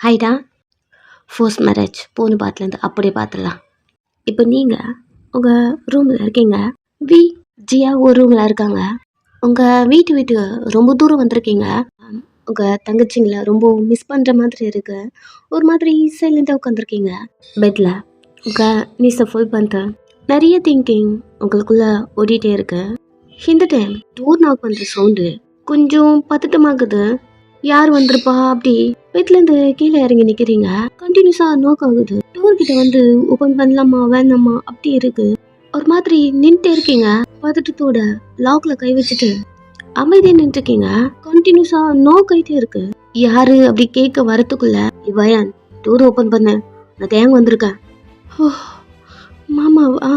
ஹைடா, force marriage போன பாட்டிலேருந்து அப்படியே பார்த்துடலாம். இப்போ நீங்கள் உங்கள் ரூமில் இருக்கீங்க, வி ஜியா ஒரு ரூமில் இருக்காங்க. உங்கள் வீட்டு ரொம்ப தூரம் வந்திருக்கீங்க. உங்கள் தங்கச்சிங்களை ரொம்ப மிஸ் பண்ணுற மாதிரி இருக்கு. ஒரு மாதிரி சைலண்டாக உட்காந்துருக்கீங்க பெட்டில். உங்கள் நீஸை ஃபுல் பண்ணிட்டு நிறைய திங்கிங் உங்களுக்குள்ளே ஓடிட்டே இருக்கு. இந்த டைம் டோர் நாக் பண்ணுற சவுண்டு கொஞ்சம் பதட்டமாகுது. யார் வந்திருப்பா அப்படி வீட்டிலேருந்து கீழே இறங்கி நிற்கிறீங்க. கண்டினியூஸாக நோக் ஆகுது. டோர் கிட்ட வந்து ஓப்பன் பண்ணலாமா வேணாமா அப்படி இருக்கு. ஒரு மாதிரி நின்றுட்டே இருக்கீங்க. பதட்டத்தோட லாக்ல கை வச்சுட்டு அமைதியாக நின்றுருக்கீங்க. கண்டினியூஸாக நோக் ஆகிட்டே இருக்கு. யாரு அப்படி கேட்க வரத்துக்குள்ள வயான் டோர் ஓப்பன் பண்ண, நான் தேங்க வந்திருக்கேன். ஓ மாமாவா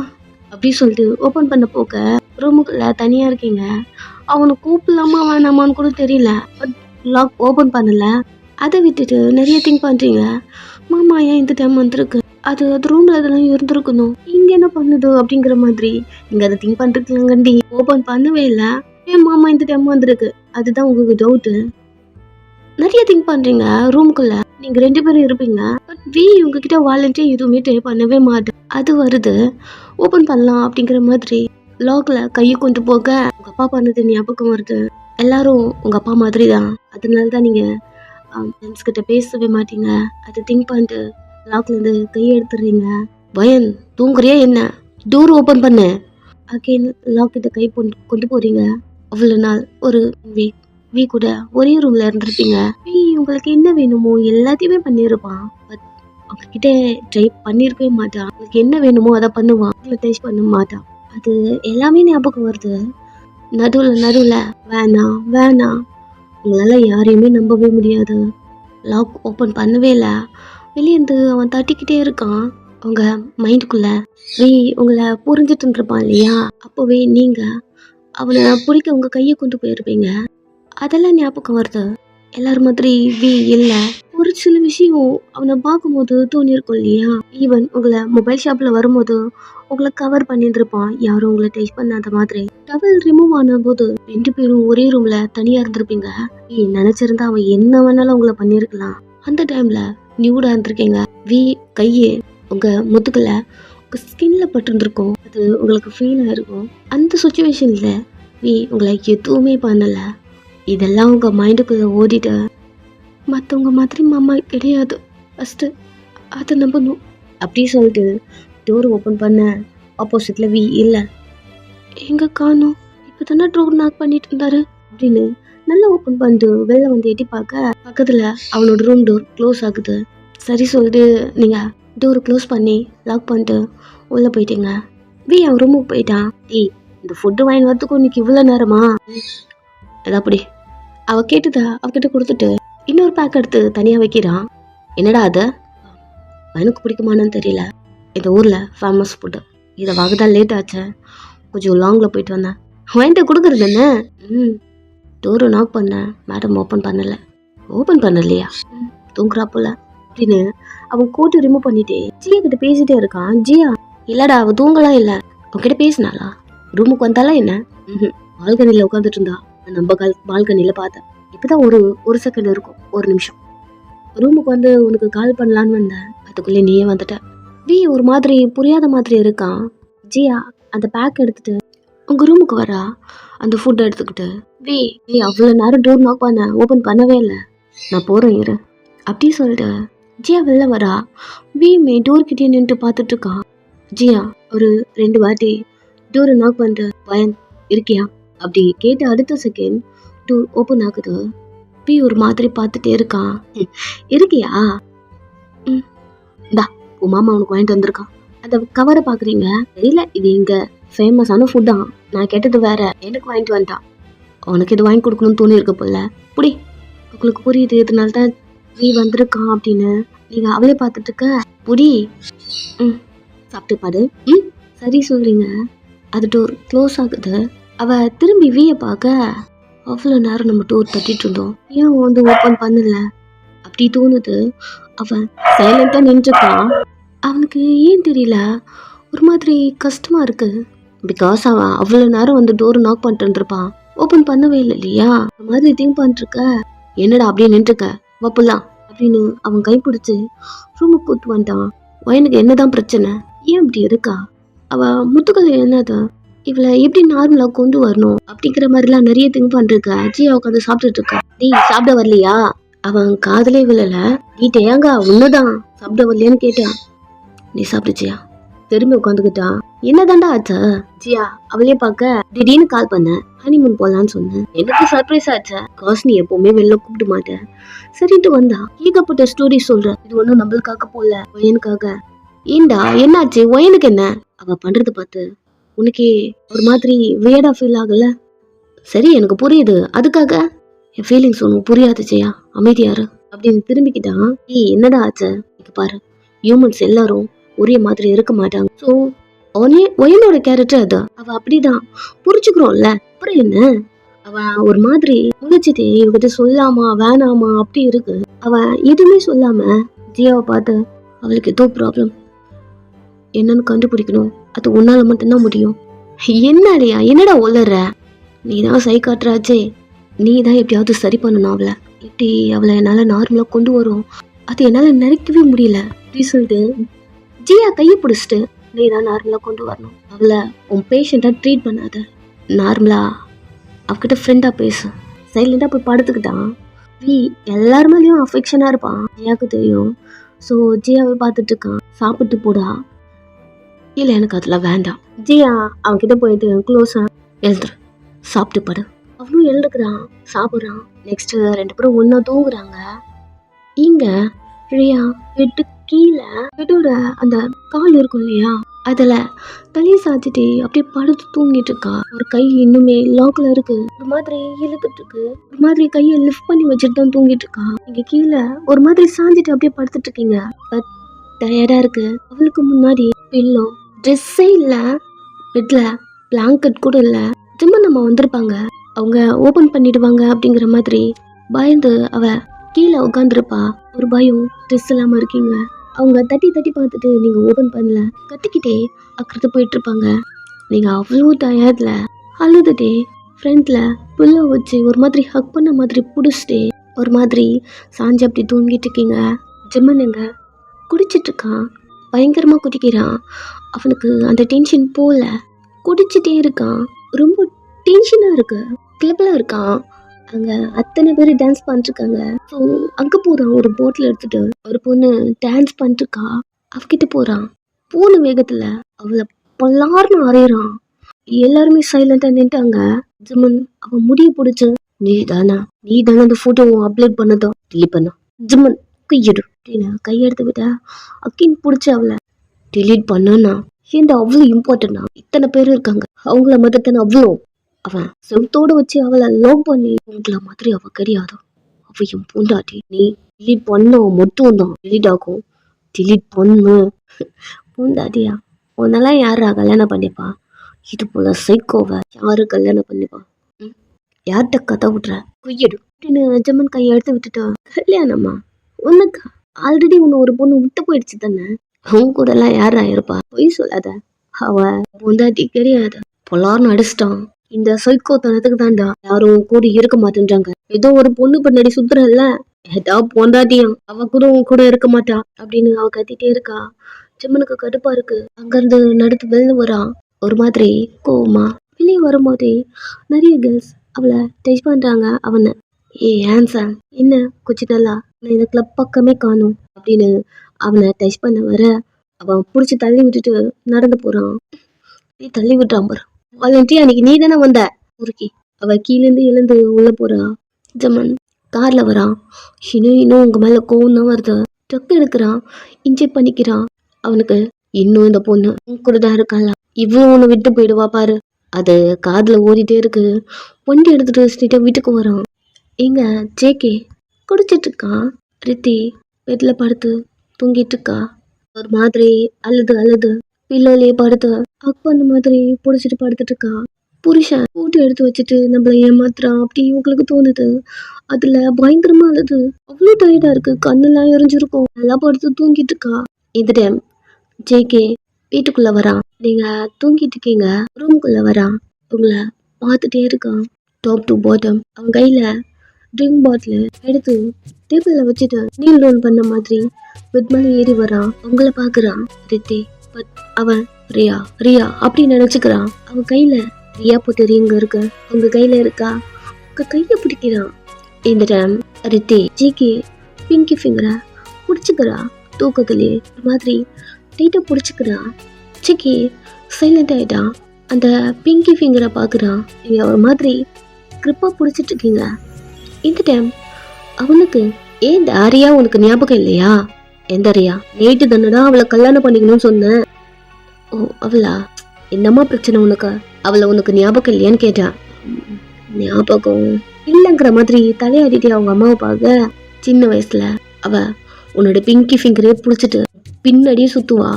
அப்படி சொல்லிட்டு ஓப்பன் பண்ண போக்க ரூமுக்குள்ள தனியாக இருக்கீங்க. அவனை கூப்பிடலாமா வேணாமான்னு கூட தெரியல. பட் லாக் ஓப்பன் பண்ணல. அதை விட்டுட்டு நிறைய திங்க் பண்ணுறீங்க. மாமா ஏன் இந்த டைம் வந்திருக்கு, அது ரூமில் அதெல்லாம் இருந்திருக்கணும், இங்கே என்ன பண்ணுது அப்படிங்கிற மாதிரி நீங்கள் அதை திங்க் பண்ணிருக்கீங்கண்டி. ஓப்பன் பண்ணவே இல்லை. ஏன் மாமா இந்த டைம் வந்திருக்கு, அதுதான் உங்களுக்கு டவுட்டு. நிறைய திங்க் பண்ணுறீங்க. ரூம்குள்ளே நீங்கள் 2 பேரும் இருப்பீங்க. பட் வி உங்ககிட்ட வாலண்டியர் எதுவுமே ட்ரை பண்ணவே மாட்டேன். அது வருது ஓப்பன் பண்ணலாம் அப்படிங்கிற மாதிரி லாக்ல கையை கொண்டு போக உங்கள் அப்பா பண்ணது ஞாபகம் வருது. எல்லாரும் உங்கள் அப்பா மாதிரி தான். அதனால தான் நீங்கள் ஃப்ரெண்ட்ஸ் கிட்ட பேசவே மாட்டீங்க. அதை திங்க் பண்ணிட்டு லாக்லேருந்து கையை எடுத்துடுறீங்க. பயன் தூங்குறியா என்ன, டோர் ஓப்பன் பண்ணு. அகெயின் லாக் கிட்ட கை கொண்டு போறீங்க. அவ்வளோ நாள் ஒரு வீ கூட ஒரே ரூம்ல இருந்திருப்பீங்க. வீ உங்களுக்கு என்ன வேணுமோ எல்லாத்தையுமே பண்ணியிருப்பான். பட் உங்ககிட்ட ட்ரை பண்ணியிருக்கவே மாட்டான். உங்களுக்கு என்ன வேணுமோ அதை பண்ணுவான், உங்களை டச் பண்ண மாட்டான். அது எல்லாமே ஞாபகம் வருது. நடுவில் வேணாம் உங்களால் யாரையுமே நம்பவே முடியாது. லாக் ஓப்பன் பண்ணவே இல்லை. வெளியேந்து அவன் தட்டிக்கிட்டே இருக்கான். உங்க மைண்டுக்குள்ள வி உங்களை புரிஞ்சிட்டு இருப்பான் இல்லையா, அப்போவே நீங்கள் அவனை பிடிக்க உங்கள் கையை கொண்டு போயிருப்பீங்க. அதெல்லாம் ஞாபகம் வருது. எல்லாரும் மாதிரி வி இல்லை. ஒரு சில விஷயம் அவனை பார்க்கும்போது தோணியிருக்கும் இல்லையா. ஈவன் உங்களை மொபைல் ஷாப்பில் வரும்போது உங்களை கவர் பண்ணியிருந்திருப்பான், யாரும் உங்களை டச் பண்ணாத மாதிரி. டவல் ரிமூவ் ஆன போது 2 பேரும் ஒரே ரூம்ல தனியா இருந்திருப்பீங்க. நினைச்சிருந்தா அவன் என்ன வேணாலும் உங்களை பண்ணியிருக்கலாம். அந்த டைம்ல நியூடா இருந்திருக்கீங்க. வி கையே உங்க முதுகுல உங்க ஸ்கின்ல பட்டிருந்திருக்கும். அது உங்களுக்கு ஃபீல் ஆயிருக்கும். அந்த சுச்சுவேஷன்ல வி உங்களை எதுவுமே பண்ணல. இதெல்லாம் உங்க மைண்டுக்குள்ள ஓடிட்டு மற்றவங்க மாதிரி மாமா கிடையாது, ஃபஸ்ட்டு அதை நம்பணும் அப்படி சொல்லிட்டு டோர் ஓப்பன் பண்ண ஆப்போசிட்ல வி இல்லை. எங்கே காணும், இப்போ தானே டோர் நாக் பண்ணிட்டு இருந்தாரு அப்படின்னு நல்லா ஓப்பன் பண்ணிட்டு வெளில வந்து எட்டி பார்க்க பக்கத்தில் அவனோட ரூம் டோர் க்ளோஸ் ஆகுது. சரி சொல்லிட்டு நீங்கள் டோர் க்ளோஸ் பண்ணி லாக் பண்ணிட்டு உள்ளே போயிட்டீங்க. வி அவன் ரூமுக்கு போயிட்டான். இந்த ஃபுட்டு வாங்கி வரதுக்கு இன்னைக்கு இவ்வளோ நேரமா, அது அப்படி அவ கேட்டுதா அவகிட்ட கொடுத்துட்டு இன்னொரு பேக் எடுத்து தனியாக வைக்கிறான். என்னடா அது, எனக்கு பிடிக்குமானு தெரியல, இந்த ஊரில் ஃபேமஸ் ஃபுட்டு, இதை வாங்கதான் லேட் ஆச்சு, கொஞ்சம் லாங்கில் போயிட்டு வந்தேன், வாங்கிட்டு கொடுக்குறது என்ன. டோரு நாக் பண்ணேன், மேடம் ஓப்பன் பண்ணலையா, தூங்குறா போல அப்படின்னு அவன் கோட்டு ரிமூவ் பண்ணிட்டே ஜியா கிட்ட பேசிட்டே இருக்கான். ஜியா இல்லடா அவ தூங்கலாம் இல்லை, அவன்கிட்ட பேசினாளா, ரூமுக்கு வந்தாலாம் என்ன, பால்கனியில் உட்காந்துட்டு இருந்தா. நம்ம பால்கனியில் பார்த்தேன். இப்போதான் ஒரு செகண்ட் இருக்கும், ஒரு நிமிஷம். ரூமுக்கு வந்து உனக்கு கால் பண்ணலான்னு வந்தேன், அதுக்குள்ளே நீயே வந்துட்ட. வி ஒரு மாதிரி புரியாத மாதிரி இருக்கான். ஜியா அந்த பேக் எடுத்துட்டு உங்கள் ரூமுக்கு வரா, அந்த ஃபுட்டை எடுத்துக்கிட்டு. வி நீ அவ்வளோ நேரம் டோர் நாக் பண்ண, ஓப்பன் பண்ணவே இல்லை, நான் போகிறேன் இரு அப்படி சொல்லிட்டு ஜியா வெளில வரா. வி டோர்கிட்டே நின்று பார்த்துட்டு இருக்கான். ஜியா ஒரு 2 வாட்டி டோரை நாக் பண்ணிட்டு பயன் இருக்கியா அப்படி கேட்டு அடுத்த செகண்ட் டோர் ஓப்பன் ஆகுது. வி ஒரு மாதிரி பார்த்துட்டே இருக்கான். இருக்கியா, இந்தா உன் மாமா உனக்கு வாங்கிட்டு வந்திருக்கான், அந்த கவரை பார்க்குறீங்க தெரியல, இது இங்கே ஃபேமஸான ஃபுட் தான், நான் கேட்டது வேற, எனக்கு வாங்கிட்டு வந்துட்டான், உனக்கு இது வாங்கி கொடுக்கணும்னு தோணி இருக்க போல, புடி உங்களுக்கு புரியுது இதனால தான் வி வந்திருக்கான் அப்படின்னு. நீங்கள் அவளே பார்த்துட்டு இருக்க, புடி சாப்பிட்டு பாடு. சரி சொல்றீங்க. அது டோர் க்ளோஸ் ஆகுது. அவ திரும்பி வியை பார்க்க, அவ்வளோ நேரம் நம்ம டோர் தட்டிட்டு இருந்தோம், ஏன் வந்து ஓப்பன் பண்ணல அப்படி தோணுது. அவன் சைலண்டா நின்றுக்கான். அவனுக்கு ஏன் தெரியல, ஒரு மாதிரி கஷ்டமா இருக்கு. பிகாஸ் அவன் அவ்வளோ நேரம் வந்து டோர் நாக் பண்ணிட்டு இருப்பான், ஓப்பன் பண்ணவே இல்லை இல்லையா. ஒரு மாதிரி திங்க் பண்ணிட்டு இருக்க. என்னடா அப்படியே நின்றுக்க வப்புலாம் அப்படின்னு அவன் கைப்பிடிச்சு ரூமுக்கு கூட்டு வந்துட்டான். வயனுக்கு என்னதான் பிரச்சனை, ஏன் இப்படி இருக்கா, அவ முத்துக்கள் என்னது, இவளை எப்படி நார்மலா கொண்டு வரணும் அப்படிங்கிற மாதிரிலாம் நிறைய திங்க் பண்றா. ஜியா உட்காந்து சாப்பிட்டுட்டு இருக்கா. நீ சாப்பிட வரலையா, அவன் காதலே விழல. நீ தேங்கா ஒண்ணுதான் சாப்பிட வரலையான்னு கேட்டான். நீ சாப்பிடுச்சியா, திரும்பி உட்காந்துக்கிட்டான். என்னதாண்டா ஆச்சா, ஜியா அவளையே பார்க்க திடீர்னு கால் பண்ண, ஹனிமூன் போலான்னு சொன்னேன். எனக்கு சர்ப்ரைஸ் ஆச்சா, காசு நீ எப்பவுமே வெளில கூப்பிட்டு மாட்டேன், சரின்ட்டு வந்தா. ஏகப்பட்ட ஸ்டோரி சொல்ற, இது ஒண்ணும் நம்மளுக்காக போல, ஒயனுக்காக. ஏண்டா என்னாச்சு, ஒயனுக்கு என்ன, அவ பண்றத பார்த்து உனக்கே ஒரு மாதிரி வியர்டா ஃபீல் ஆகல? சரி எனக்கு புரியுது, அதுக்காக என் ஃபீலிங்ஸ் உனக்கு புரியாது ஜெயா, அமைதியாரு அப்படின்னு திரும்பிக்கிட்டான். என்னடா ஆச்சு, இது பாரு, ஹியூமன்ஸ் எல்லாரும் ஒரே மாதிரி இருக்க மாட்டாங்க. ஸோ ஒயனோட கேரக்டர் அது, அவ அப்படிதான் புரிச்சுக்கிறோம்ல, அப்புறம் என்ன. அவ ஒரு மாதிரி முழிச்சிட்டு இவகிட்ட சொல்லாமா வேணாமா அப்படி இருக்கு. அவ எதுவுமே சொல்லாம ஜியாவை பார்த்து அவளுக்கு ஏதோ ப்ராப்ளம் என்னன்னு கண்டுபிடிக்கணும், அது உன்னால மட்டும்தான் முடியும். என்னடியா என்னடா ஒல்லற, நீ தான் சைக்காட்ராச்சே, நீ தான் எப்படியாவது சரி பண்ணணும் அவளை. எப்படி அவளை என்னால் நார்மலாக கொண்டு வரும், அது என்னால் நினைக்கவே முடியல அப்படி சொல்லிட்டு ஜியா கையை பிடிச்சிட்டு, நீ தான் நார்மலாக கொண்டு வரணும், அவளை உன் பேஷண்ட்டாக ட்ரீட் பண்ணாத, நார்மலாக அவகிட்ட ஃப்ரெண்டாக பேசு. சைலண்டாக போய் படுத்துக்கிட்டான். நீ எல்லாரு மேலேயும் அஃபெக்ஷனாக இருப்பான், ஜியாவுக்கு தெரியும். ஸோ ஜியாவை பார்த்துட்டு இருக்கான். சாப்பிட்டு போடா, இல்லை எனக்கு அதெல்லாம் வேண்டாம். ஜியா அவன்கிட்ட போயிட்டு க்ளோஸாக எழுதுரு, சாப்பிட்டு படு. அவனும் எழுதுக்கிறான், சாப்பிட்றான். நெக்ஸ்ட் 2 பேரும் ஒன்றா தூங்குறாங்க. இங்க ரியா பெட்டு கீழே பெட்டோட அந்த கால் இருக்கும் இல்லையா, அதில் தலையை சாச்சிட்டு அப்படியே படுத்து தூங்கிட்டு இருக்கா. ஒரு கை இன்னுமே லாக்ல இருக்கு, ஒரு மாதிரி இழுத்துட்டு இருக்கு, ஒரு மாதிரி கையை லிஃப்ட் பண்ணி வச்சுட்டு தான் தூங்கிட்டு இருக்கா. இங்க கீழே ஒரு மாதிரி சாஞ்சிட்டு அப்படியே படுத்துட்டு இருக்கீங்க. டயர்டா இருக்கு. அவளுக்கு முன்னாடி பில்லோ, ட்ரெஸ்ஸே இல்ல, பெட்ல பிளாங்கெட் கூட இல்ல. ஜிம்மன் நம்ம வந்திருப்பாங்க, அவங்க ஓபன் பண்ணிடுவாங்க அப்படிங்கிற மாதிரி பயந்து அவ கீழே உட்காந்துருப்பா. ஒரு பயம், ட்ரெஸ் இல்லாம இருக்கீங்க. அவங்க தட்டி தட்டி பார்த்துட்டு நீங்க ஓபன் பண்ணல, கத்திக்கிட்டே அக்கறது போயிட்டு இருப்பாங்க. நீங்க அவ்வளோ டயர்ட்ல அழுதுட்டே ஃப்ரண்ட்ல புல்ல வச்சு ஒரு மாதிரி ஹக் பண்ண மாதிரி பிடிச்சிட்டே ஒரு மாதிரி சாஞ்சு அப்படி தூங்கிட்டு இருக்கீங்க. ஜிம்மனுங்க குடிச்சிட்டு இருக்கான், பயங்கரமா குடிக்கிறான். அவனுக்கு அந்த டென்ஷன் போல, குடிச்சிட்டே இருக்கான். ரொம்ப டென்ஷனா இருக்கு. கிளப்ல இருக்கான், அங்க அத்தனை பேர் டான்ஸ் பண்ணிருக்காங்க. ஸோ அங்க போறான், ஒரு போட்டில் எடுத்துட்டு ஒரு பொண்ணு டான்ஸ் பண்ணிருக்கா. அவகிட்ட போறான், போன வேகத்துல அவளை பல்லார்னு அறையிறான். எல்லாருமே சைலண்டா நின்ட்டாங்க. ஜிம்மன் அவன் முடிய பிடிச்சு, நீ தானே அந்த போட்டோவை அப்லோட் பண்ணதும் டிலீட் பண்ண, ஜிம்மன் கையிடு அப்படின்னு கையெடுத்து விட்ட. அக்கின் பிடிச்சி அவளை டிலீட் பண்ணா, ஏன்டா அவ்வளோ இம்பார்ட்டன்டா, இத்தனை பேர் இருக்காங்க, அவங்கள மட்டும் தானே அவ்வளோ. அவன் செவத்தோட வச்சு அவளை லவ் பண்ணி, உங்களை மாதிரி அவ கிடையாது, அவ என் பூண்டாட்டி, நீ டிலீட் பண்ண மட்டும் தான் டிலீட் ஆகும், டிலீட் பண்ணு. பூண்டாட்டியா, உன்னெல்லாம் யாரா கல்யாணம் பண்ணிப்பா, இது போல சைக்கோவை யாரு கல்யாணம் பண்ணிப்பா, யார்கிட்ட கதை விட்ற கொய்யடு அப்படின்னு ஜம்மன் கையை எடுத்து விட்டுட்டா. கல்யாணமா உனக்கா, ஆல்ரெடி உன்னை ஒரு பொண்ணு விட்டு போயிடுச்சு தானே, அவங்க கூட எல்லாம் யாரா இருப்பா, பொய் சொல்லாத, அவ பூண்டாட்டி கிடையாது. பொலார்னு அடிச்சிட்டான். இந்த சைக்கோத்தனத்துக்கு தாண்டா யாரும் கூட இருக்க மாட்டேன்றாங்க. ஏதோ ஒரு பொண்ணு பின்னாடி சுத்துறல்ல, ஏதா பொண்டாட்டியும் அவ கூட உன் கூட இருக்க மாட்டா அப்படின்னு அவ கத்திட்டே இருக்கா. ஜிம்மனுக்கு கடுப்பா இருக்கு. அங்கிருந்து நடத்து வெளில வரான், ஒரு மாதிரி கோவமா. வெளியே வரும்போதே நிறைய கேர்ள்ஸ் அவளை டச் பண்றாங்க. அவனை ஹேண்ட்ஸா என்ன கொஞ்சம் நல்லா, நான் இந்த கிளப் பக்கமே காணும் அப்படின்னு அவனை டச் பண்ண வர அவன் பிடிச்சி தள்ளி விட்டுட்டு நடந்து போறான். தள்ளி விட்டுறான் பாரு, வாலண்டி அன்னைக்கு நீ தானே வந்த உருக்கி. அவ கீழேருந்து எழுந்து உள்ள போறா. ஜமன் கார்ல வரான். இன்னும் உங்க மேல கோவம் தான் வருது. ட்ரக் எடுக்கிறான், இன்ஜெக்ட் பண்ணிக்கிறான். அவனுக்கு இன்னும் இந்த பொண்ணு கூட தான் இருக்கால, இவ்வளவு ஒண்ணு விட்டு போயிடுவா பாரு. அது காதுல ஓடிட்டே இருக்கு. வண்டி எடுத்துட்டு ஸ்ட்ரீட்டா வீட்டுக்கு வரான். எங்க ஜேகே குடிச்சிட்டு இருக்கான். ரித்தி பெட்ல படுத்து தூங்கிட்டு இருக்கா. ஒரு மாதிரி அழுது பில்லோலயே படுத்து அக் பண்ண மாதிரி பிடிச்சிட்டு படுத்துட்டு இருக்கா. புருஷன் கூட்டு எடுத்து வச்சுட்டு நம்மள ஏமாத்துறான் அப்படி உங்களுக்கு தோணுது. அதுல பயங்கரமா அழுது அவ்வளோ டயர்டா இருக்கு, கண்ணெல்லாம் எரிஞ்சிருக்கும். நல்லா படுத்து தூங்கிட்டு இருக்கா. இந்த டைம் ஜேகே வீட்டுக்குள்ள வரான். நீங்க தூங்கிட்டு இருக்கீங்க, ரூம்குள்ள வரான். உங்களை பார்த்துட்டே இருக்கான் டாப் டு பாட்டம். அவன் கையில ட்ரிங்க் பாட்டில் எடுத்து டேபிள்ல வச்சுட்டு நீல் டவுன் பண்ண மாதிரி பெட் மேல ஏறி வரான். உங்களை பாக்குறான் ரித்தி. பட் அவன் ரியா ரியா அப்படி நினைச்சுக்கிறான். அவன் கையில ரியா போட்டு ரிங் இருக்கு, உங்க கையில இருக்கா? உங்க கைய பிடிக்கிறான். இந்த டைம் ரித்தி ஜிக்கு பிங்கி ஃபிங்கரை பிடிச்சிக்கிறா. தூக்கத்திலே ஒரு மாதிரி டைட்டா பிடிச்சிக்கிறா. ஜிக்கி சைலண்ட் ஆயிட்டான். அந்த பிங்கி ஃபிங்கரை பாக்குறான். நீங்க ஒரு மாதிரி கிரிப்பா பிடிச்சிட்டு இருக்கீங்க. இந்த டைம் அவனுக்கு ஏன் ரியா உனக்கு ஞாபகம் இல்லையா? எந்த ரியா? நேற்று தானடா அவளை கல்யாணம் பண்ணிக்கணும்னு சொன்னேன். ஓ அவளா? என்னம்மா பிரச்சனை உனக்கு? அவளை உனக்கு ஞாபகம் இல்லையான்னு கேட்டான். ஞாபகம் இல்லைங்கிற மாதிரி தலையாடிட்டு அவங்க அம்மாவை பார்க்க. சின்ன வயசுல அவ உன்னோட பிங்கி ஃபிங்கரே பிடிச்சிட்டு பின்னாடியே சுத்துவா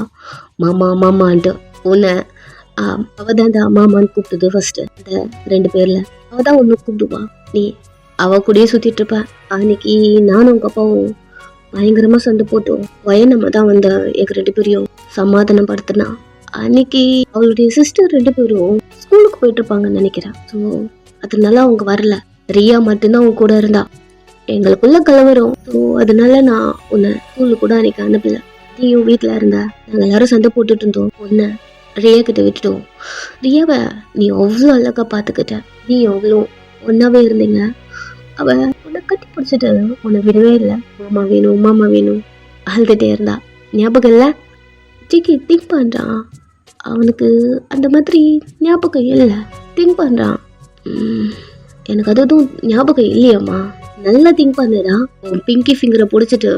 மாமா மாமான்ட்டு. உன்னை அவதான் இந்த மாமான்னு கூப்பிட்டது ஃபர்ஸ்ட். இந்த 2 பேர்ல அவதான் ஒன்னு கூப்பிடுவா. நீ அவ கூடயே சுத்திட்டு இருப்ப. அன்னைக்கு நானும் உங்க அப்பாவும் பயங்கரமா சண்டை போட்டோம். வயனம்மா தான் வந்து எங்க 2 பேரையும் சமாதானம் படுத்தினா. அன்னைக்கு அவளுடைய சிஸ்டர் 2 பேரும் ஸ்கூலுக்கு போயிட்டு இருப்பாங்கன்னு நினைக்கிறேன். ஸோ அதனால அவங்க வரல. ரியா மட்டும்தான் அவங்க கூட இருந்தா. எங்களுக்குள்ள கலவரம். ஸோ அதனால நான் உன்னை ஸ்கூலுக்கு கூட அன்னைக்கு அனுப்பல. நீயும் வீட்டுல இருந்த. நாங்க எல்லாரும் சண்டை போட்டுட்டு இருந்தோம். உன்னை ரியா கிட்ட விட்டுட்டோம். ரியாவை நீ அவ்வளோ அழகா பாத்துக்கிட்ட. நீ அவ்வளோ ஒன்னாவே இருந்தீங்க. அவ உன்னை கட்டி பிடிச்சிட்டு உன்னை விடவே இல்லை. மாமா வேணும் மாமா வேணும் அழுதுட்டே இருந்தா. ஞாபகம் இல்லை? ஜிக்கி திங்க் பண்றான். அவனுக்கு அந்த மாதிரி ஞாபகம் இல்லை. திங்க் பண்றான். எனக்கு அதுவும் ஞாபகம் இல்லையம்மா. நல்லா திங்க் பண்ணுடா. உன் பிங்கி ஃபிங்கரை பிடிச்சிட்டு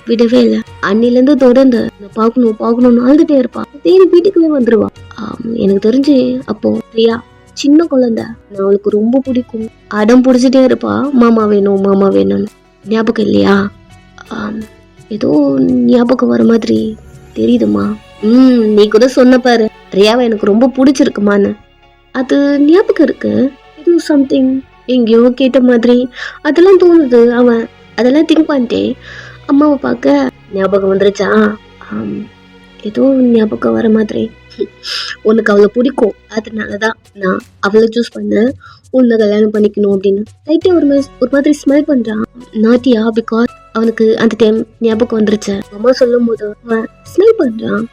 விடவே இல்லை. அன்னிலேருந்து தொடர்ந்து பார்க்கணும் பார்க்கணும்னு அழுதுட்டே இருப்பான். தேடி வீட்டுக்குள்ளே வந்துருவா. எனக்கு தெரிஞ்சு அப்போ ரியா சின்ன குழந்தை. நான் அவளுக்கு ரொம்ப பிடிக்கும். அடம் பிடிச்சிட்டே இருப்பா மாமா வேணும் மாமா வேணும்னு. ஞாபகம் இல்லையா? ஏதோ ஞாபகம் வர மாதிரி தெரியுதுமா. நீ கூட சொன்ன பாரு ரியாவை எனக்கு ரொம்ப பிடிச்சிருக்குமான்னு. அது ஞாபகம் இருக்கு. இது சம்திங் எங்கேயோ கேட்ட மாதிரி அதெல்லாம் தோணுது. அவன் அதெல்லாம் திங்க் பண்ணிட்டே அம்மாவை பார்க்க ஞாபகம் வந்துருச்சா? ஏதோ ஞாபகம் வர மாதிரி. உனக்கு அவளை பிடிக்கும். அதனாலதான் நான் அவளை சூஸ் பண்ண உன்னை கல்யாணம் பண்ணிக்கணும் அப்படின்னு. லைட்டா ஒரு மாதிரி ஸ்மெல் பண்றான். நாட்டியா பிகாஸ் அவனுக்கு அந்த டைம் ஞாபகம் வந்துருச்சு. அம்மா சொல்லும் போது அவன் ஸ்மெல் பண்றான்.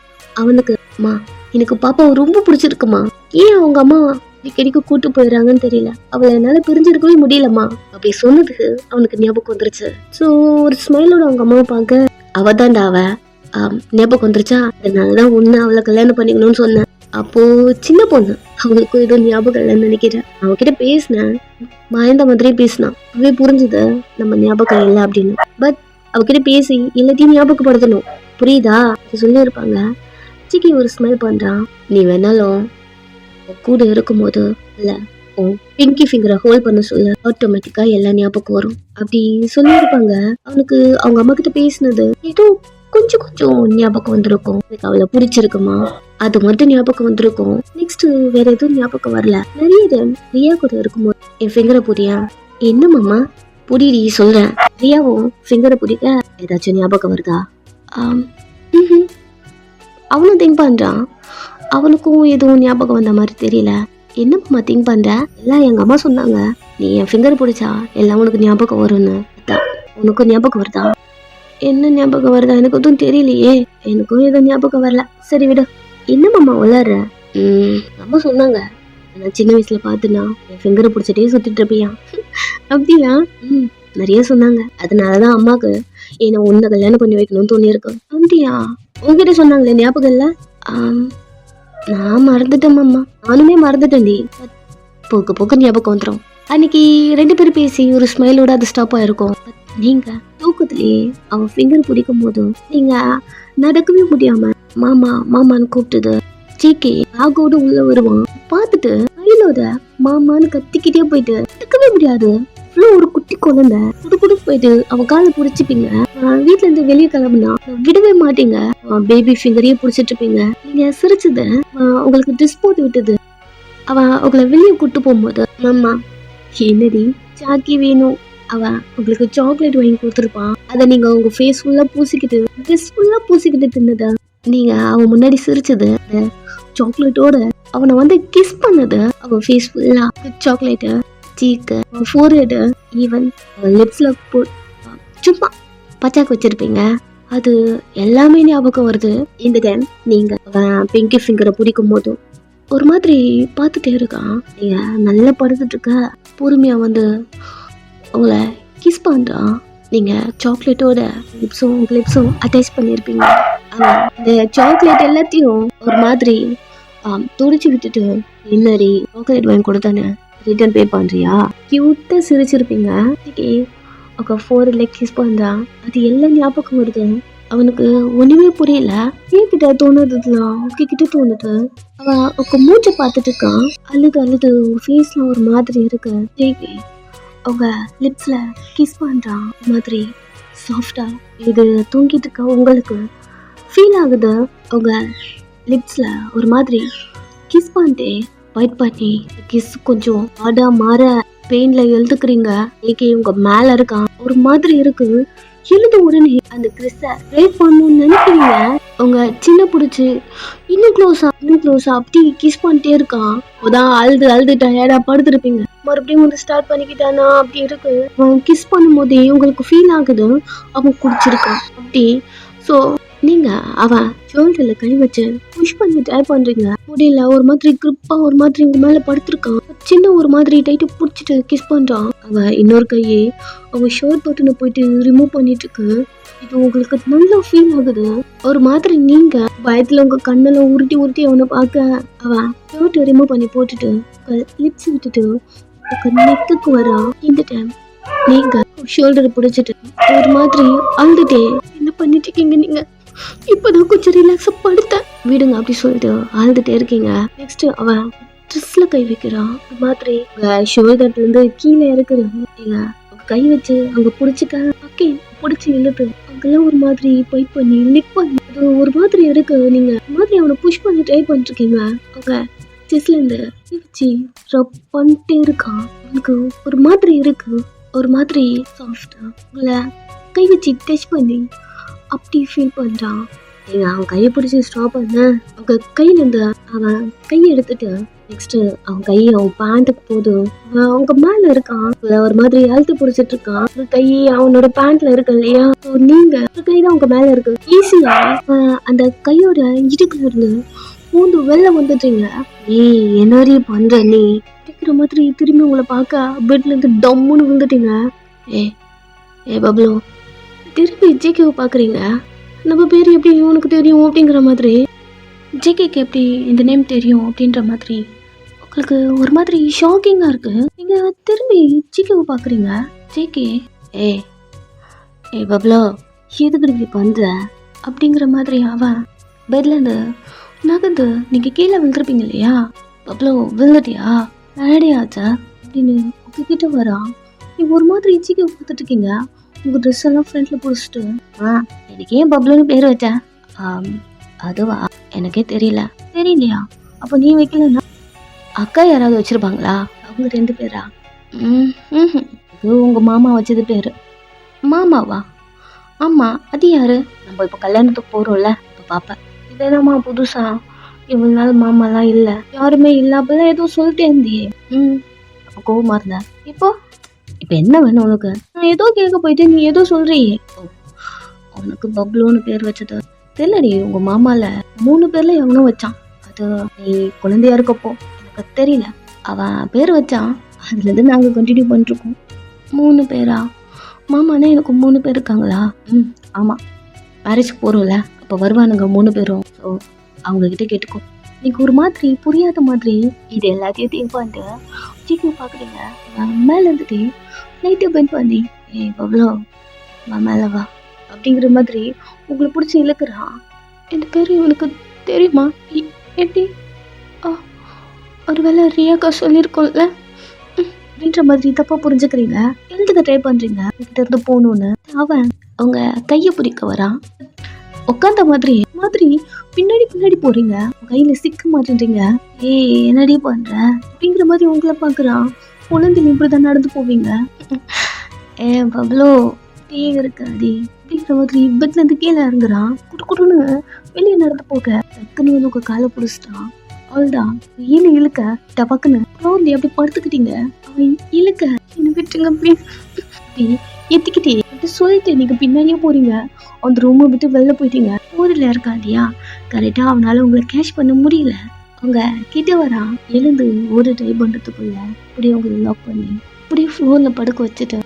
அவனுக்கு அம்மா எனக்கு பாப்பாவை ரொம்ப பிடிச்சிருக்குமா. ஏன் அவங்க அம்மா அடிக்கடிக்கு கூட்டு போயிடுறாங்கன்னு தெரியல. அவளை என்னால பிரிஞ்சிருக்கவே முடியலம்மா அப்படி சொன்னதுக்கு அவனுக்கு ஞாபகம் வந்துருச்சு. ஸோ ஒரு ஸ்மைலோட அவங்க அம்மாவை பார்க்க அவதான்டா அவ ஞாபகம் வந்துருச்சா. அதனாலதான் ஒன்னு அவளை கல்யாணம் பண்ணிக்கணும்னு சொன்னேன். அப்போ சின்ன பொண்ணு அவளுக்கும் ஏதோ ஞாபகம் இல்லைன்னு நினைக்கிறேன். அவகிட்ட பேசினேன். பயந்த மாதிரி பேசினான். அவே புரிஞ்சுது நம்ம ஞாபகம் இல்லை அப்படின்னு. பட் அவகிட்ட பேசி எல்லாத்தையும் ஞாபகப்படுத்தணும். புரியுதா? சொல்லியிருப்பாங்க. சிக்கி ஒரு ஸ்மைல் பண்றான். நீ வேணாலும் கூட இருக்கும்போது இல்ல பிங்கி ஃபிங்கரை ஹோல்ட் பண்ண சொல்ல ஆட்டோமேட்டிக்கா எல்லா ஞாபகம் வரும் அப்படி சொல்லியிருப்பாங்க. அவனுக்கு அவங்க அம்மா கிட்ட பேசினது ஏதோ கொஞ்சம் கொஞ்சம் ஞாபகம் வந்திருக்கும். எனக்கு அவளை பிடிச்சிருக்குமா அது மட்டும் ஞாபகம் வந்திருக்கும். நெக்ஸ்ட் வேற எதுவும் ஞாபகம் வரல. நிறைய டைம் ரியா கூட இருக்கும்போது என் ஃபிங்கரை புரியா என்ன மாமா புடி சொல்றேன். ரியாவும் ஃபிங்கரை பிடிக்க ஏதாச்சும் ஞாபகம் வருதா? அவனும் திங்க் பண்றான். அவனுக்கும் எதுவும் ஞாபகம் வந்த மாதிரி தெரியல. என்னம்மா திங்க் பண்ற? எல்லாம் எங்க அம்மா சொன்னாங்க நீ என் ஃபிங்கர் பிடிச்சா எல்லாம் உனக்கு ஞாபகம் வரும்னு. உனக்கும் ஞாபகம் வருதா? என்ன ஞாபகம் வருதா? எனக்கு எதுவும் தெரியலையே. எனக்கும் எதுவும் ஞாபகம் வரல. சரி விடு. என்னம்மா விளையாடுற? அம்மா சொன்னாங்க நான் சின்ன வயசுல பாத்துனா என் ஃபிங்கரை பிடிச்சிட்டே சுத்திட்டு இருப்பியா. அப்படியா? நிறைய சொன்னாங்க. அதனாலதான் அம்மாக்கு என்ன உன்னை கல்யாணம் பண்ணி வைக்கணும்னு தோணியிருக்கு. அப்படியா? உங்ககிட்ட சொன்னாங்களே ஞாபகம் இல்ல? நான் மறந்துட்டேன் மாமா. நானுமே மறந்துட்டேன். போக்கு போக்கு ஞாபகம் வந்துடும். அன்னைக்கு 2 பேரும் பேசி ஒரு ஸ்மைலோட அது ஸ்டாப் ஆயிருக்கும். நீங்க தூக்கத்திலேயே அவன் ஃபிங்கர் பிடிக்கும் போது நீங்க நடக்கவே முடியாம மாமா மாமான்னு கூப்பிட்டது. ஜிகே ஆகோட உள்ள வருவான். பார்த்துட்டு கையிலோட மாமான்னு கத்திக்கிட்டே போயிட்டு நடக்கவே முடியாது. ஒரு குட்டி குழந்தை குடு போயிட்டு அவன் காலை புடிச்சுப்பீங்க. வீட்டுல இருந்து வெளியே கிளம்புனா விடவே மாட்டீங்க. பேபி ஃபிங்கரையே புடிச்சிட்டு இருப்பீங்க. நீங்க சிரிச்சது உங்களுக்கு ட்ரெஸ் போட்டு விட்டது. அவன் உங்களை வெளியே கூட்டு போகும்போது மாமா என்னடி சாக்கி வேணும் அவன் உங்களுக்கு சாக்லேட் வாங்கி கொடுத்துருப்பான். அதை நீங்க உங்க ஃபேஸ் ஃபுல்லா பூசிக்கிட்டு ட்ரெஸ் ஃபுல்லா பூசிக்கிட்டு தின்னத நீங்க அவன் முன்னாடி சிரிச்சது சாக்லேட்டோட அவனை வந்து கிஸ் பண்ணது அவன் ஃபேஸ் ஃபுல்லா சாக்லேட்டு சீக்கு ஃபோர்ஹெட் ஈவன் லிப்ஸ்ல சும்மா பச்சாக்கு வச்சிருப்பீங்க. அது எல்லாமே ஞாபகம் வருது. இந்த டைம் நீங்க பிங்கி ஃபிங்கரை பிடிக்கும் போது ஒரு மாதிரி பார்த்துட்டே இருக்கான். நீங்க நல்லா படுத்துட்டு இருக்க, பொறுமையா வந்து உங்களை கிஸ் பண்றான். நீங்க சாக்லேட்டோட லிப்ஸும் அட்டாச் பண்ணியிருப்பீங்க. அவன் இந்த சாக்லேட் எல்லாத்தையும் ஒரு மாதிரி துடிச்சு விட்டுட்டு, இல்லடி சாக்லேட் வாங்கி கொடுத்தானே ரிட்டர்ன் பே பண்றியா, கியூட்டா சிரிச்சிருப்பீங்க. ஃபோர் லெக் கிஸ் பண்றான். அது எல்லாம் ஞாபகம் வருது. அவனுக்கு ஒண்ணுமே புரியல. என்கிட்ட தோணுதுலாம் கிட்ட தோணுது. அவன் மூச்சை பார்த்துட்டு இருக்கான். அழுது ஃபேஸ்ல ஒரு மாதிரி இருக்கு. அவங்க லிப்ஸ்ல கிஸ் பண்றான் மாதிரி சாஃப்டா. இது தூங்கிட்டு இருக்க உங்களுக்கு ஃபீல் ஆகுது. அவங்க லிப்ஸ்ல ஒரு மாதிரி கிஸ் பண்ணிட்டே பைட் பண்ணி கிஸ் கொஞ்சம் ஆடா மாற பெயின்ல எழுதுக்குறீங்க. உங்க மேல இருக்கான். ஒரு மாதிரி இருக்கு. எழுத உடனே அந்த கிறிஸ ரேப் பண்ணணும்னு நினைக்கிறீங்க. உங்க சின்ன பிடிச்சி இன்னும் க்ளோஸா அப்படி கிஸ் பண்ணிட்டே இருக்கான். அதான் அழுது டயர்டா படுத்துருப்பீங்க. மறுபடியும் வந்து ஸ்டார்ட் பண்ணிக்கிட்டானா அப்படி இருக்கு. அவன் கிஸ் பண்ணும் போதே உங்களுக்கு ஃபீல் ஆகுது அவன் குடிச்சிருக்கான் அப்படி. ஸோ நீங்க அவன் ஷோல்டர்ல கை வச்சு புஷ் பண்ணி ட்ரை பண்றீங்க. முடியல. ஒரு மாதிரி கிரிப்பா ஒரு மாதிரி உங்க மேல படுத்திருக்கான். சின்ன ஒரு மாதிரி டைட்டு பிடிச்சிட்டு கிஸ் பண்றான். அவன் இன்னொரு கையே அவன் ஷர்ட் பட்டனை போயிட்டு ரிமூவ் பண்ணிட்டு இருக்கு. இது உங்களுக்கு நல்லா ஃபீல் ஆகுது. ஒரு மாதிரி நீங்க பயத்துல உங்க கண்ணெல்லாம் உருட்டி அவனை பார்க்க அவன் ஷர்ட் ரிமூவ் பண்ணி போட்டுட்டு லிப்ஸ் விட்டுட்டு நெக்குக்கு வரான். இந்த டைம் நீங்க ஷோல்டர் பிடிச்சிட்டு ஒரு மாதிரி அழுதுட்டே என்ன பண்ணிட்டு இருக்கீங்க நீங்க, இப்பதான் கொஞ்சம் ரிலாக்ஸா படுத்தேன் விடுங்க அப்படி சொல்லிட்டு அழுதுட்டே இருக்கீங்க. நெக்ஸ்ட் அவன் ட்ரெஸ்ல கை வைக்கிறான். ஒரு மாதிரி ஷோல்டர்ல இருந்து கீழே இருக்கிற கை வச்சு அங்க புடிச்சுக்க புடிச்சு இழுத்து அங்கெல்லாம் ஒரு மாதிரி பைட் பண்ணி லிக் பண்ணி அது ஒரு மாதிரி இருக்கு. நீங்க மாதிரி அவனை புஷ் பண்ணி ட்ரை பண்ணிட்டு இருக்கீங்க. அவங்க செஸ்ல இருந்து வச்சு ரப் பண்ணிட்டே இருக்கான். அவனுக்கு ஒரு மாதிரி இருக்கு. ஒரு மாதிரி சாஃப்டா உங்களை கை வச்சு டச் பண்ணி அப்படி ஃபீல் பண்றான். நீங்க அவன் கையை பிடிச்சி ஸ்டாப் பண்ண அவங்க கையில இருந்து அவன் கையை எடுத்துட்டு நெக்ஸ்ட் அவன் கையை அவன் பேண்ட்டுக்கு போதும் அவங்க மேல இருக்கான். ஒரு மாதிரி அழுத்து பிடிச்சிட்டு இருக்கான். ஒரு கை அவனோட பேண்ட்ல இருக்கு இல்லையா, நீங்க ஒரு கை தான் அவங்க மேல இருக்கு. ஈஸியா அந்த கையோட இடுக்குல இருந்து பூந்து வெளில வந்துட்டீங்க. என்னடி பண்ற நீ இருக்கிற மாதிரி திரும்பி உங்களை பார்க்க பெட்ல இருந்து டம்முன்னு விழுந்துட்டீங்க. ஏ பப்ளு திருப்பி ஜேகேவை பாக்குறீங்க. நம்ம பேர் எப்படி இவனுக்கு தெரியும் அப்படிங்கிற மாதிரி, ஜேகேக்கு எப்படி இந்த நேம் தெரியும் அப்படின்ற மாதிரி உங்களுக்கு ஒரு மாதிரி ஷாக்கிங்கா இருக்கு. நீங்க திரும்பி ஜேகேவை பாக்குறீங்க. ஜேகே ஏ பப்ளு எதுக்கு இப்படி பண்ற அப்படிங்கிற மாதிரி அவன் பெட்ல இருந்து நகர்ந்து நீங்க கீழே விழுந்துருப்பீங்க இல்லையா. பப்ளு விழுந்துட்டியா, ரெடியாச்சா அப்படின்னு உங்ககிட்ட வரான். நீ ஒரு மாதிரி ஜேகேவை பார்த்துட்டு இருக்கீங்க. உங்க ட்ரெஸ் எல்லாம் ஃப்ரண்ட்ல பிடிச்சிட்டு எனக்கு ஏன் பப்ளுன்னு பேர் வச்சேன். அதுவா எனக்கே தெரியலையா. அப்போ நீ வைக்கலன்னா அக்கா யாராவது வச்சிருப்பாங்களா? அவங்க 2 பேரா? இது உங்க மாமா வச்சது பேரு. மாமாவா? ஆமா. அது யாரு? நம்ம இப்போ கல்யாணத்துக்கு போறோம்ல இப்போ பாப்பேன். இதேதாம்மா புதுசா இவ்வளவு நாள் மாமாலாம் இல்ல, யாருமே இல்ல அப்பதான் ஏதோ சொல்லிட்டே இருந்தியே. அப்போ கோவமா இருந்த. இப்போ என்ன வேணும் உனக்கு? நான் ஏதோ கேட்க போயிட்டு நீ ஏதோ சொல்றியே. உனக்கு பப்ளுன்னு பேர் வச்சது தெரியலடி. உங்க மாமால 3 பேர்ல எவனோ வச்சான். அது நீ குழந்தையா இருக்கப்போ எனக்கு தெரியல. அவன் பேர் வச்சான். அதுல இருந்து நாங்க கண்டினியூ பண்ணிருக்கோம். 3 பேரா? மாமானா எனக்கு 3 பேர் இருக்காங்களா? ஆமா. மேரேஜ்க்கு போறோம்ல அப்ப வருவானுங்க 3 பேரும். ஸோ அவங்க கிட்ட கேட்டுக்கோ. நீங்க ஒரு மாதிரி புரியாத மாதிரி இது எல்லாத்தையும் திங்க் பண்ணிட்டு ஜிக்கு பாக்குறீங்க. மேல இருந்துட்டு லைட்டா பெண்ட் பண்ணி பப்ளோ மேல வா அப்படிங்கிற மாதிரி உங்களை பிடிச்சி இழுக்கிறான். இந்த பேரு இவனுக்கு தெரியுமா? எப்படி? ஒருவேளை ரியாக்கா சொல்லியிருக்கோம்ல அப்படின்ற மாதிரி தப்பா புரிஞ்சுக்கிறீங்க. எழுதுக்க ட்ரை பண்றீங்க கிட்ட இருந்து போகணும்னு. அவன் அவங்க கையை பிடிக்க வரான். உட்காந்த மாதிரி பின்னாடி போறீங்க. கையில சிக்க மாட்டேன்றீங்க. என்னடி பண்ற அப்படிங்கிற மாதிரி உங்களை பாக்குறான். குழந்தை இப்படிதான் நடந்து போவீங்க. பப்ளோ டீ இருக்காடி அப்படிங்கிற மாதிரி பெட்ல இருந்து கீழே இறங்குறான். குடுன்னு வெளியே நடந்து போக டக்குன்னு வந்து உங்க காலை பிடிச்சிட்டான். அவள்தான் இழுக்க டபக்குன்னு ரோட்ல அப்படி படுத்துக்கிட்டீங்க. அவன் இழுக்க என்ன விட்டுருங்க ப்ளீஸ் எத்திக்கிட்டே சொல்லிட்டு நீங்கள் பின்னாடியே போகிறீங்க. அந்த ரூமை விட்டு வெளில போயிட்டீங்க. போதில் இருக்கா இல்லையா, கரெக்டாக அவனால் உங்களை கேஷ் பண்ண முடியல. அவங்க கிட்ட வரான். எழுந்து ஒரு ட்ரை பண்ணுறதுக்குள்ள இப்படியே உங்களை லாக் பண்ணி இப்படியே ஃப்ளோரில் படுக்க வச்சுட்டு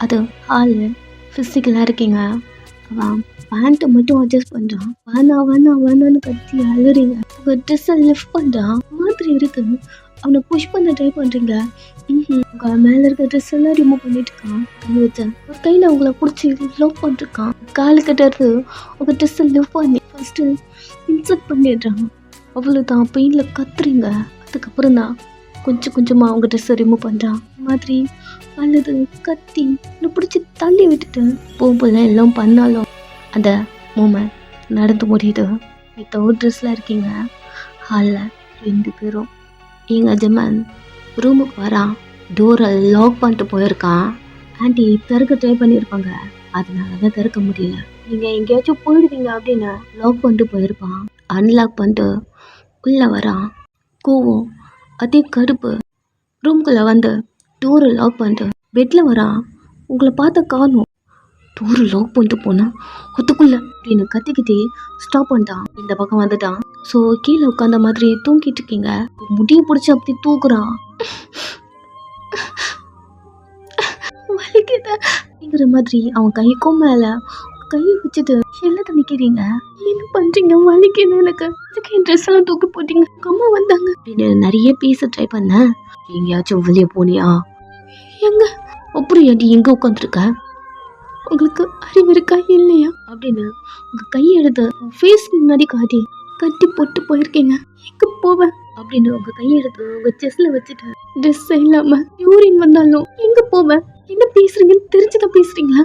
அது ஹாலு ஃபிசிக்கலாக இருக்கீங்க. அவன் பேண்ட்டை மட்டும் அட்ஜஸ்ட் பண்ணுறான். வேணான்னு கத்தி அழுறீங்க. உங்கள் ட்ரெஸ்ஸை லிஃப்ட் பண்ணுறான் மாதிரி இருக்கு. அவனை புஷ் பண்ண ட்ரை பண்ணுறீங்க. உங்கள் மேலே இருக்க ட்ரெஸ் எல்லாம் ரிமூவ் பண்ணிட்டு இருக்கான். கை வச்ச ஒரு கையில் அவங்கள பிடிச்சி லவ் பண்ணிருக்கான். காலு கட்டுறது உங்கள் ட்ரெஸ்ஸை லிஃப்ட் பண்ணி ஃபஸ்ட்டு இன்சர்ட் பண்ணிடுறான். அவ்வளோதான், பெயினில் கத்துறீங்க. அதுக்கப்புறம் தான் கொஞ்சமாக அவங்க ட்ரெஸ்ஸை ரிமூவ் பண்ணுறான். மாதிரி அல்லது கத்தி இன்னும் பிடிச்சி தள்ளி விட்டுட்டு போகும்போது எல்லாம் பண்ணாலும் அந்த மூமெண்ட் நடந்து முடியுது. வித்தவுட் ட்ரெஸ்ஸில் இருக்கீங்க. ஹாலில் 2 பேரும். எங்கள் ஜமான் ரூமுக்கு வரான். டோரை லாக் பண்ணிட்டு போயிருக்கான். ஆண்டி திறக்க ட்ரை பண்ணியிருப்பாங்க, அதனால தான் திறக்க முடியல. நீங்கள் எங்கேயாச்சும் போயிடுவீங்க அப்படின்னு லாக் பண்ணிட்டு போயிருப்பான். அன்லாக் பண்ணிட்டு உள்ளே வரான். கோவம் அதே கடுப்பு. ரூம்குள்ளே வந்து டோரை லாக் பண்ணிட்டு பெட்டில் வரான். உங்களை பார்த்த காணும். டோரை லாக் பண்ணிட்டு போனால் ஒத்துக்குள்ள அப்படின்னு கத்திக்கிட்டே ஸ்டாப் பண்ணிட்டான். இந்த பக்கம் வந்துட்டான். ஸோ கீழே உட்காந்த மாதிரி தூங்கிட்டு இருக்கீங்க. முடியை பிடிச்சி அப்படி தூக்குறான். வலிக்குதுங்கிற மாதிரி அவன் கைக்கும் மேலே கையை வச்சுட்டு எல்லாத்த நிற்கிறீங்க. என்ன பண்ணுறீங்க? வலிக்குது எனக்கு. அதுக்கு என் ட்ரெஸ் எல்லாம் தூக்கி போட்டீங்க. அம்மா வந்தாங்க அப்படின்னு நிறைய பேச ட்ரை பண்ண. எங்கேயாச்சும் வெளியே போனியா? எங்க அப்புறம் ஏன்டி எங்கே உட்காந்துருக்க? உங்களுக்கு அறிவு இருக்கா இல்லையா அப்படின்னு உங்கள் கையை எடுத்து ஃபேஸ் முன்னாடி காட்டி கட்டி போட்டு போயிருக்கீங்க. எங்கே போவேன் அப்படின்னு உங்கள் கையை எடுத்து உங்கள் செஸ்ஸில் வச்சுட்டு ட்ரெஸ் இல்லாமல் யூரின் வந்தாலும் எங்கே போவேன்? என்ன பேசுறீங்கன்னு தெரிஞ்சுதான் பேசுறீங்களா?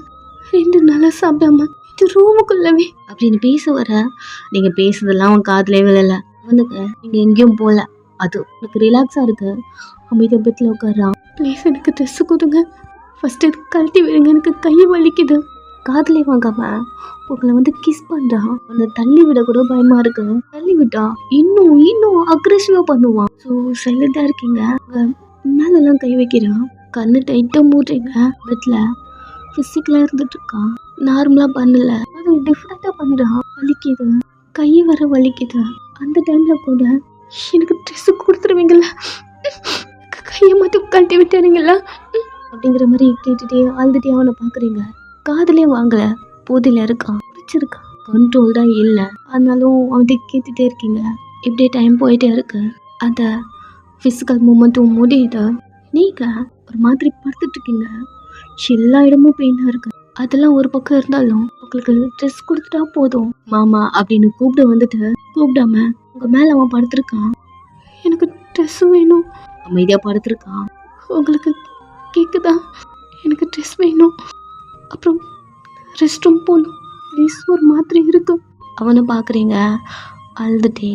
2 நாளாக சாப்பிடாம இது ரூமுக்குள்ளவே அப்படின்னு பேச வர நீங்கள் பேசுறதெல்லாம் அவன் காதுலே விழல. வந்துங்க நீங்கள் எங்கேயும் போகல. அது எனக்கு ரிலாக்ஸாக இருக்கு. அமைதியாக பெட்டில் உட்காடுறான். ப்ளீஸ் எனக்கு ட்ரெஸ்ஸு கொடுங்க. ஃபஸ்ட்டு இது கழட்டி விடுங்க, எனக்கு கை வலிக்குது. காதலே வாங்காம உங்களை வந்து கிஸ் பண்ணுறான். அந்த தள்ளி விட கூட பயமாக இருக்கு. தள்ளி விட்டா இன்னும் அக்ரெசிவாக பண்ணுவான். ஸோ சைலண்டாக இருக்கீங்க. மேலெல்லாம் கை வைக்கிறான். கண்ணு டைட்டாக மூடுறீங்க. பெட்டில் ஃபிசிக்கலாக இருந்துட்டு இருக்கான். நார்மலாக பண்ணல, அது டிஃப்ரெண்ட்டாக பண்ணுறான். வலிக்குது, கை வர வலிக்குது. அந்த டைமில் கூட எனக்கு ட்ரெஸ்ஸு கொடுத்துருவீங்களா? கையை மட்டும் கழட்டி விட்டுறீங்களா அப்படிங்கிற மாதிரி கேட்டுகிட்டே ஆழ்ந்துட்டே அவனை பார்க்குறீங்க. காதலே வாங்கலை, போதில் இருக்கான், பிடிச்சிருக்கான், கண்ட்ரோல் தான் இல்லை. ஆனாலும் அவன்கிட்ட கேட்டுகிட்டே இருக்கீங்க. இப்படியே டைம் போயிட்டே இருக்கு. அந்த ஃபிசிக்கல் மூமெண்ட்டும் முடியுது. நீங்கள் ஒரு மாதிரி படுத்துட்ருக்கீங்க. எல்லா இடமும் பெயினாக இருக்கு. அதெல்லாம் ஒரு பக்கம் இருந்தாலும் உங்களுக்கு ட்ரெஸ் கொடுத்துட்டா போதும். மாமா அப்படின்னு கூப்பிடாம உங்கள் மேலே அவன் படுத்துருக்கான். எனக்கு ட்ரெஸ்ஸு வேணும். அமைதியாக படுத்துருக்கான். உங்களுக்கு கேட்குதா? எனக்கு ட்ரெஸ் வேணும், அப்புறம் ரெஸ்ட் ரூம் போகணும் ப்ளீஸ், ஒரு மாதிரி இருக்கு. அவனை பார்க்குறீங்க. அழுதுட்டே